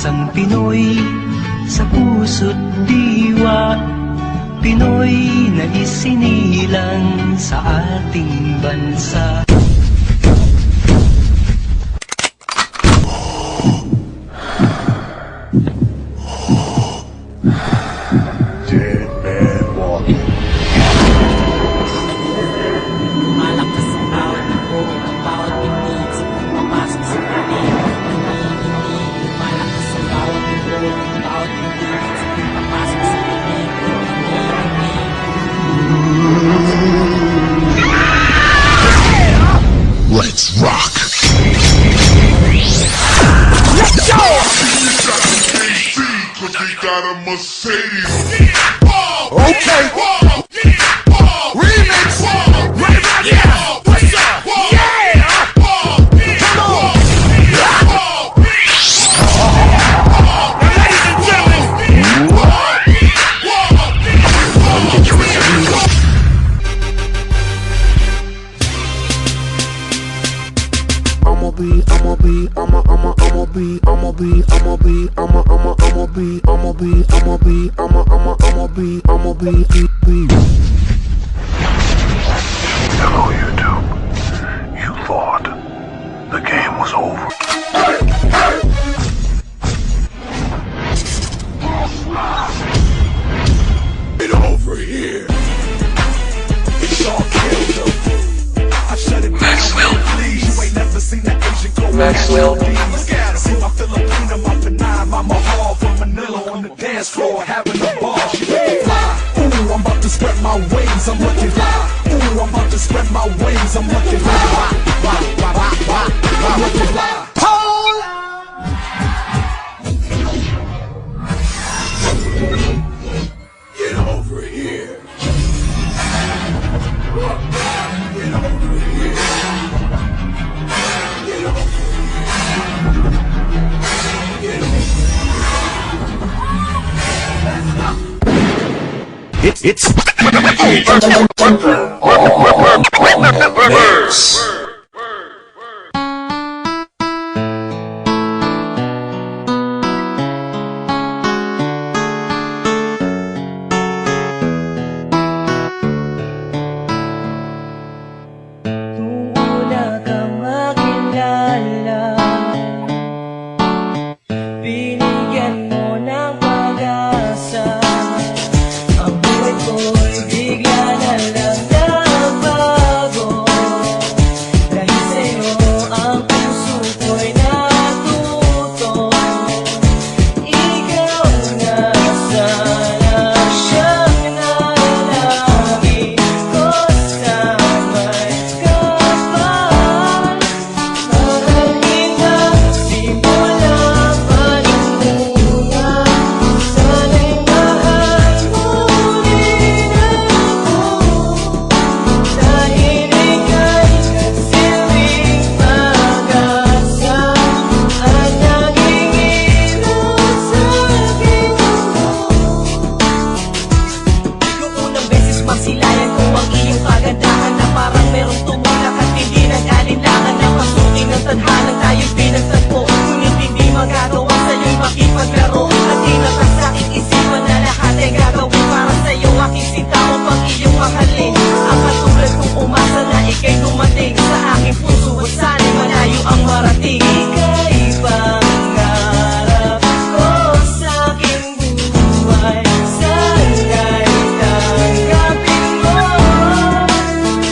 Isang Pinoy sa puso't diwa, Pinoy na isinilang sa ating bansa. Dead man walking. Malakas ang bawat ipo, ang bawat bibig sa pagpapasok sa panig. Hindi, malakas ang bawat ipo, ang bawat bibig sa pagpapasok sa panig. Let's rock. Let's go! Cause we got a Mercedes. Okay. Remix. Right back now. What's up? Yeah. Come on. Now, ladies and gentlemen. Hello, YouTube. You thought the game was over. Get over here. It's all killed. I shut it down. Maxwell. Please. You ain't never seen the Asian go. Maxwell. Look at him. See my Filipina, my Panay, my Mahal from Manila on the dance floor having a ball. She ready to fly. Ooh, I'm about to spread my wings. I'm looking live. Ooh, I'm about to spread my wings. I'm looking live. I'm looking live. Get over here. Get over here. Get over here. It's Kung una kang makilala, binigyan mo ng pag-asa. Ang buhay ko'y bigla na lang nagbago. Dahil sa'yo ang puso ko'y natuto. Ikaw na sana siyang nalangin ko sa may kapal. Parang ina, simula pa rin muna. Sana'y mahal mo rin ako. Dahil ika'y nagsilbing pag-asa at naging ilaw sa aking mundo. Yung unang beses masilayan ko ang iyong kagandahan, na parang merong tumulak at hindi nag-alinlangan na pasukin ng tadhanang tayo'y pinagtagpo. Ngunit hindi magagawa sa'yo'y makipaglaro, at di na sa aking isipan na lahat ay gagawin para sa'yo. Aking sinta mo pang iyong mahalin, ang katulad kong umasa na ika'y dumating sa aking puso at sana'y malayo ang marating. Ika'y pangarap ko sa aking buhay, sana'y tanggapin mo.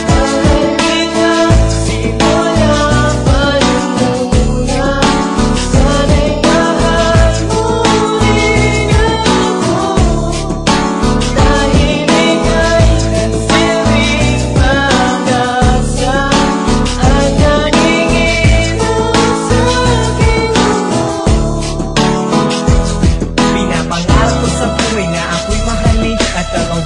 Parang ina, simula pa rin muna. Sana'y mahal mo rin ako. Dahil ika'y nagsilbing pag-asa at naging ilaw sa aking mundo. Pinapangarap ko sa buhay na ako'y mahalin at ang